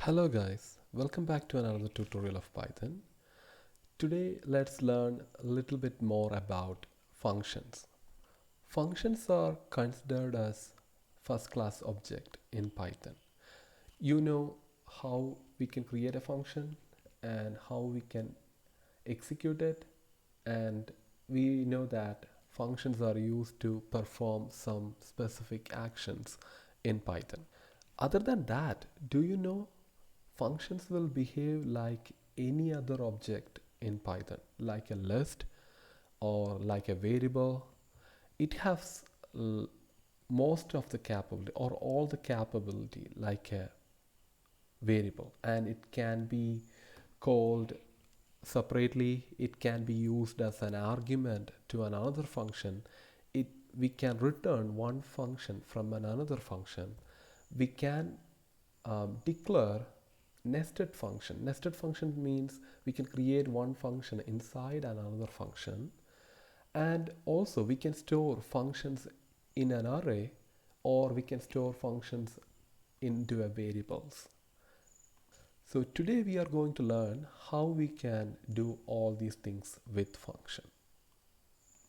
Hello guys, welcome back to another tutorial of Python. Today let's learn a little bit more about functions. Functions are considered as first class object in Python. You know how we can create a function and how we can execute it, and we know that functions are used to perform some specific actions in Python. Other than that, do you know functions will behave like any other object in Python, like a list or like a variable? It has most of the capability or all the capability like a variable, and it can be called separately. It can be used as an argument to another function. We can return one function from another function. We can declare nested function. Nested function means we can create one function inside another function, and also we can store functions in an array, or we can store functions into a variables. So today we are going to learn how we can do all these things with function.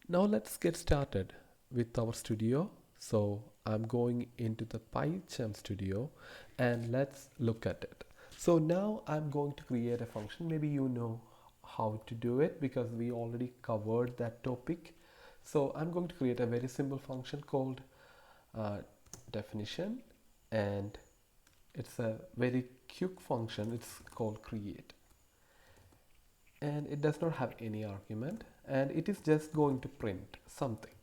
Now let's get started with our studio. So I'm going into the PyCharm studio and let's look at it. So now I'm going to create a function. Maybe you know how to do it because we already covered that topic. So I'm going to create a very simple function called definition, and it's a very quick function. It's called create, and it does not have any argument, and it is just going to print something.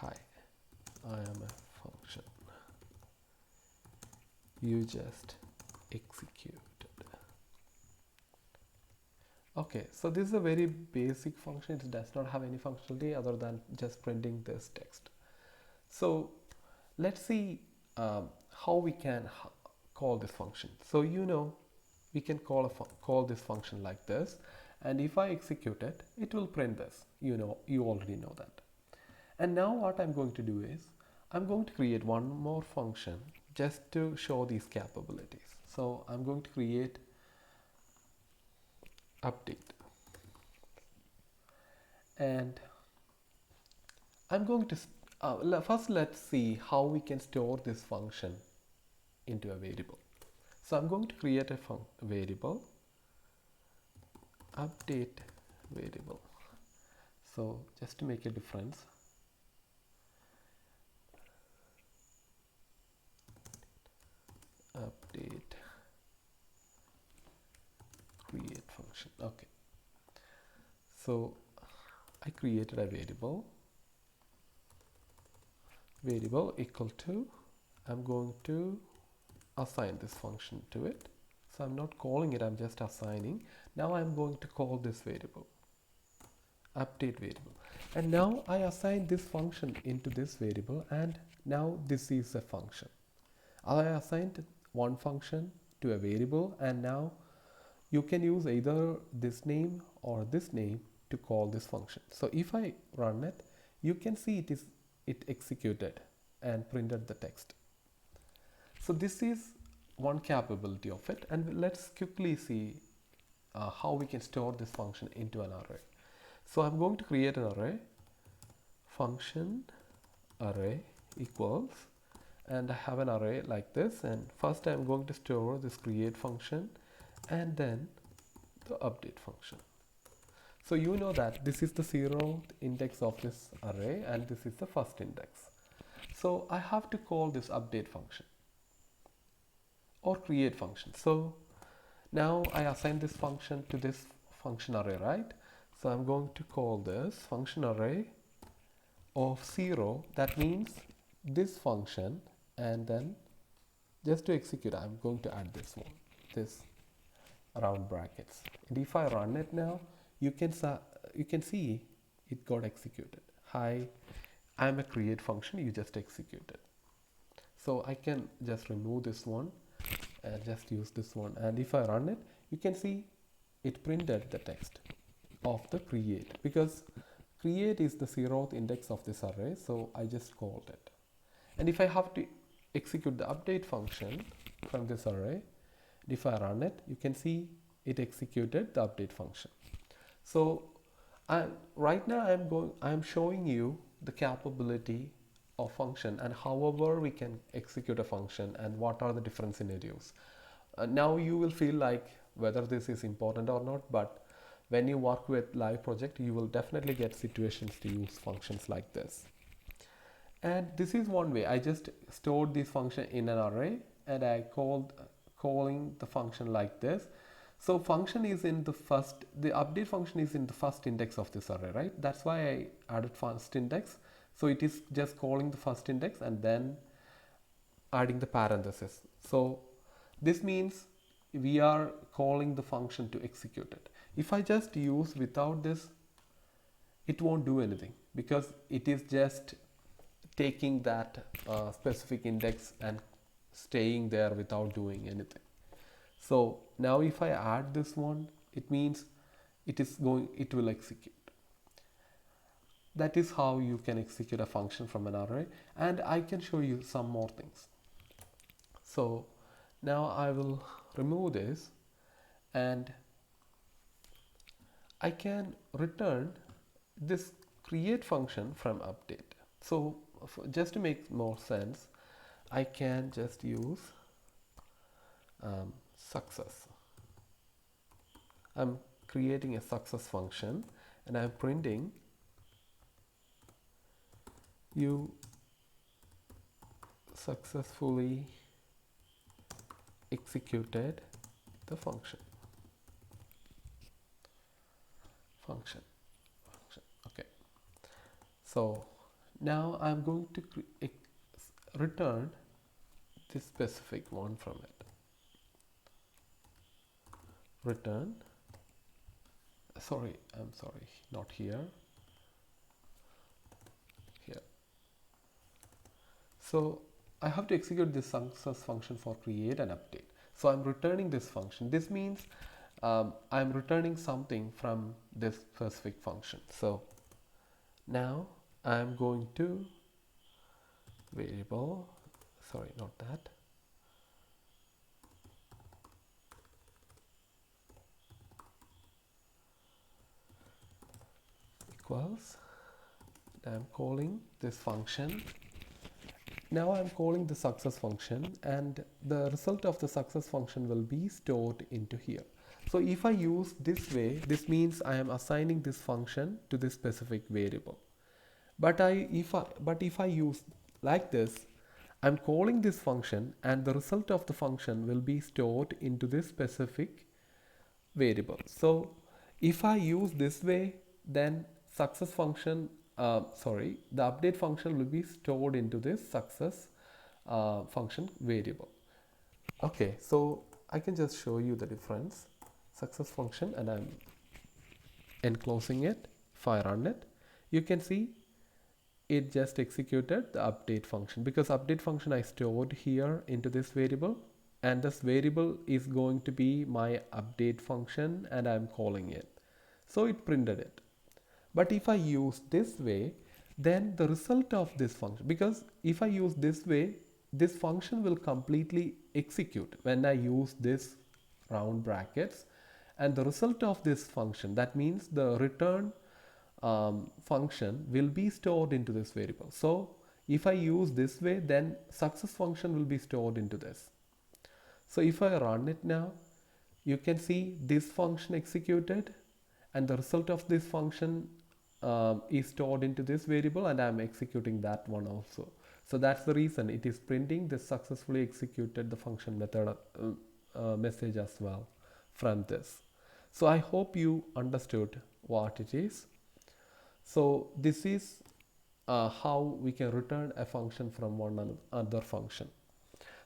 Hi, I am a function. You just executed. Okay, so this is a very basic function. It does not have any functionality other than just printing this text. So let's see how we can call this function. So we can call this function like this, and if I execute it, it will print this. You already know that. And now what I'm going to do is I'm going to create one more function just to show these capabilities. So I'm going to create update, and I'm going to first let's see how we can store this function into a variable. So I'm going to create a variable, update variable. So just to make a difference, update create function. Okay, so I created a variable equal to, I'm going to assign this function to it. So I'm not calling it, I'm just assigning. Now I'm going to call this variable update variable, and now I assign this function into this variable, and now this is a function. I assigned one function to a variable, and now you can use either this name or this name to call this function. So if I run it, you can see it executed and printed the text. So this is one capability of it, and let's quickly see how we can store this function into an array. So I'm going to create an array, function array equals, and I have an array like this, and first I'm going to store this create function and then the update function. So you know that this is the 0th index of this array and this is the first index. So I have to call this update function or create function. So now I assign this function to this function array, right? So I'm going to call this function array of 0. That means this function, and then just to execute, I'm going to add this one, this round brackets. And if I run it now, you can see it got executed. Hi, I'm a create function, you just executed. So I can just remove this one and just use this one, and if I run it, you can see it printed the text of the create, because create is the 0th index of this array, so I just called it. And if I have to execute the update function from this array, and if I run it, you can see it executed the update function. So right now I'm showing you the capability of function and however we can execute a function and what are the different scenarios. Now you will feel like whether this is important or not, but when you work with live project, you will definitely get situations to use functions like this. And this is one way. I just stored this function in an array and I calling the function like this. So function is in the update function is in the first index of this array, right? That's why I added first index. So it is just calling the first index and then adding the parenthesis. So this means we are calling the function to execute it. If I just use without this, it won't do anything because it is just taking that specific index and staying there without doing anything. So now if I add this one, it means it will execute. That is how you can execute a function from an array, and I can show you some more things. So now I will remove this and I can return this create function from update. So just to make more sense, I can just use success. I'm creating a success function and I'm printing you successfully executed the function. Okay. So now I'm going to return this specific one from it. Return. I'm sorry, not here. Here. So I have to execute this success function for create and update. So I'm returning this function. This means I'm returning something from this specific function. So now I'm going to variable, sorry, not that. Equals, I'm calling this function. Now I'm calling the success function and the result of the success function will be stored into here. So if I use this way, this means I am assigning this function to this specific variable. But if I use like this, I'm calling this function and the result of the function will be stored into this specific variable. So if I use this way, then success function, the update function will be stored into this success function variable. Okay, so I can just show you the difference. Success function, and I'm enclosing it. If I run it, you can see it just executed the update function because update function I stored here into this variable, and this variable is going to be my update function and I'm calling it. So it printed it. But if I use this way, then the result of this function, because if I use this way, this function will completely execute when I use this round brackets, and the result of this function, that means the return function will be stored into this variable. So if I use this way, then success function will be stored into this. So if I run it now, you can see this function executed and the result of this function is stored into this variable, and I'm executing that one also. So that's the reason it is printing the successfully executed the function method message as well from this. So I hope you understood what it is. So this is how we can return a function from one other function.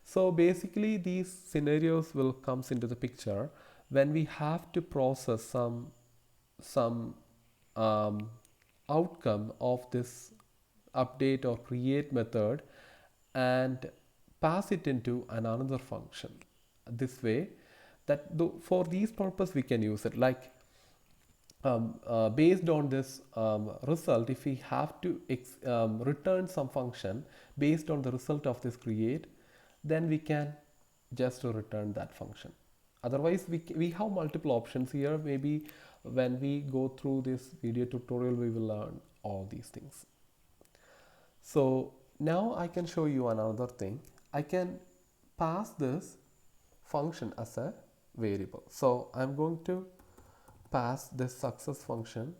So basically these scenarios will come into the picture when we have to process some outcome of this update or create method and pass it into another function. This way, that for these purpose we can use it, like based on this result, if we have to return some function based on the result of this create, then we can just return that function. Otherwise, we have multiple options here. Maybe when we go through this video tutorial, we will learn all these things. So now I can show you another thing. I can pass this function as a variable. So I'm going to pass this success function.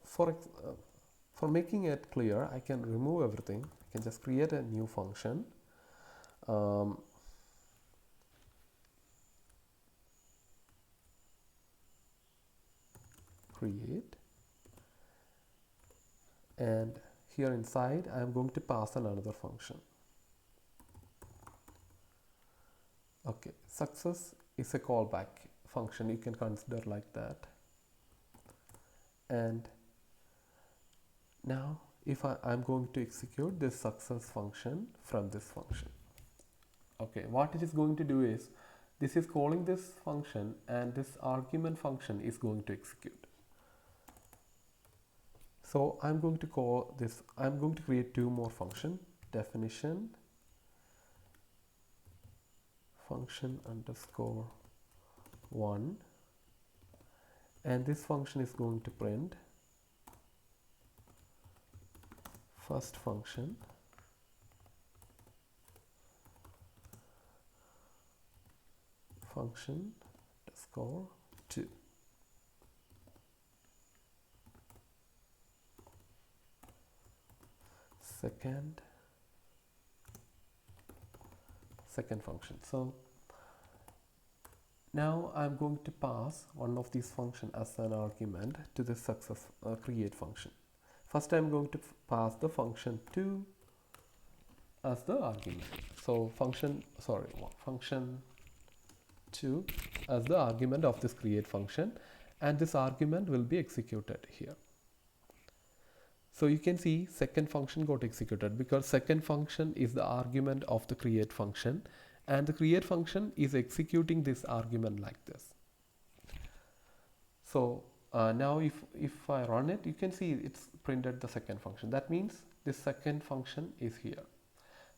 For making it clear, I can remove everything. I can just create a new function. Create, and here inside I am going to pass another function. Okay, success is a callback function, you can consider like that. And now if I'm going to execute this success function from this function. Okay, what it is going to do is, this is calling this function and this argument function is going to execute. So I'm going to call this, I'm going to create two more functions, definition function underscore 1, and this function is going to print first function underscore 2. Second function. So now I'm going to pass one of these functions as an argument to the success create function. First I'm going to pass the function 2 as the argument. So function 2 as the argument of this create function, and this argument will be executed here. So you can see second function got executed because second function is the argument of the create function, and the create function is executing this argument like this. So now if I run it, you can see it's printed the second function. That means this second function is here.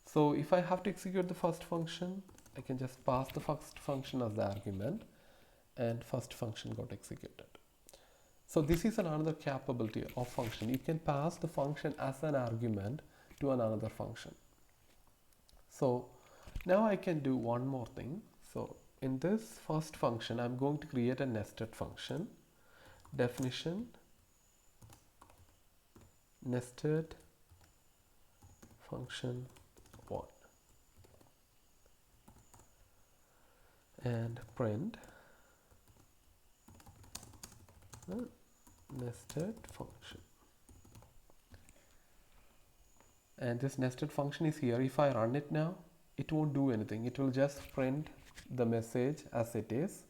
So if I have to execute the first function, I can just pass the first function as the argument, and first function got executed. So this is another capability of function. You can pass the function as an argument to another function. So now I can do one more thing. So in this first function, I'm going to create a nested function. Definition nested function 1, and print nested function. And this nested function is here. If I run it now, it won't do anything. It will just print the message as it is,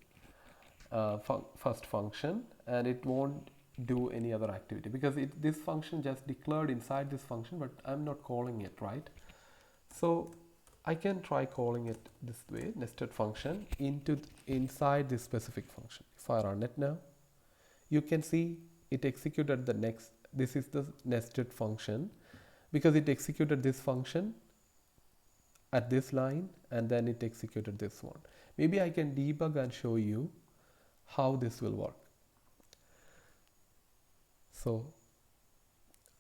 first function, and it won't do any other activity because this function just declared inside this function, but I'm not calling it, right? So I can try calling it this way, nested function inside this specific function. If I run it now, you can see it executed the next, this is the nested function because it executed this function at this line and then it executed this one. Maybe I can debug and show you how this will work. So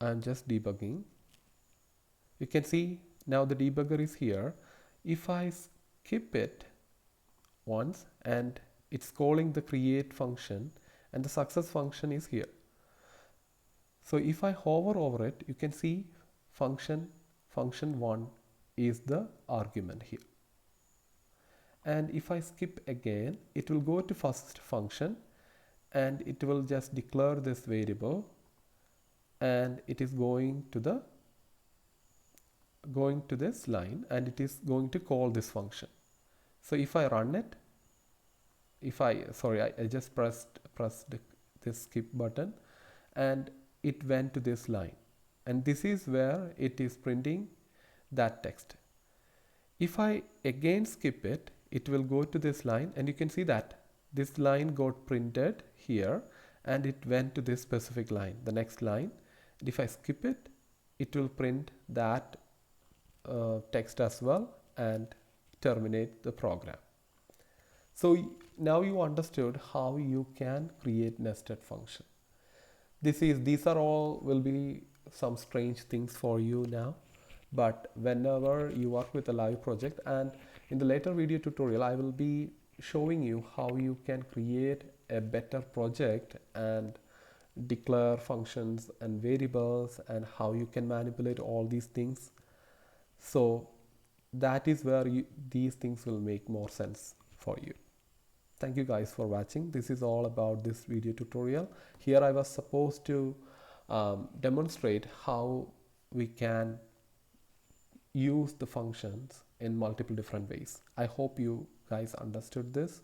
I'm just debugging. You can see now the debugger is here. If I skip it once and it's calling the create function, and the success function is here. So if I hover over it, you can see function 1 is the argument here. And if I skip again, it will go to first function and it will just declare this variable, and it is going to this line, and it is going to call this function. So if I run it, I just pressed this skip button and it went to this line, and this is where it is printing that text. If I again skip it, it will go to this line, and you can see that this line got printed here and it went to this specific line, the next line. And if I skip it, it will print that text as well, and terminate the program. So now you understood how you can create nested function. These are all will be some strange things for you now, but whenever you work with a live project, and in the later video tutorial I will be showing you how you can create a better project and declare functions and variables and how you can manipulate all these things. So that is where these things will make more sense for you. Thank you guys for watching. This is all about this video tutorial. Here I was supposed to demonstrate how we can use the functions in multiple different ways. I hope you guys understood this.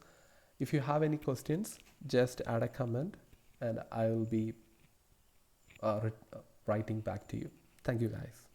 If you have any questions, just add a comment and I will be writing back to you. Thank you guys.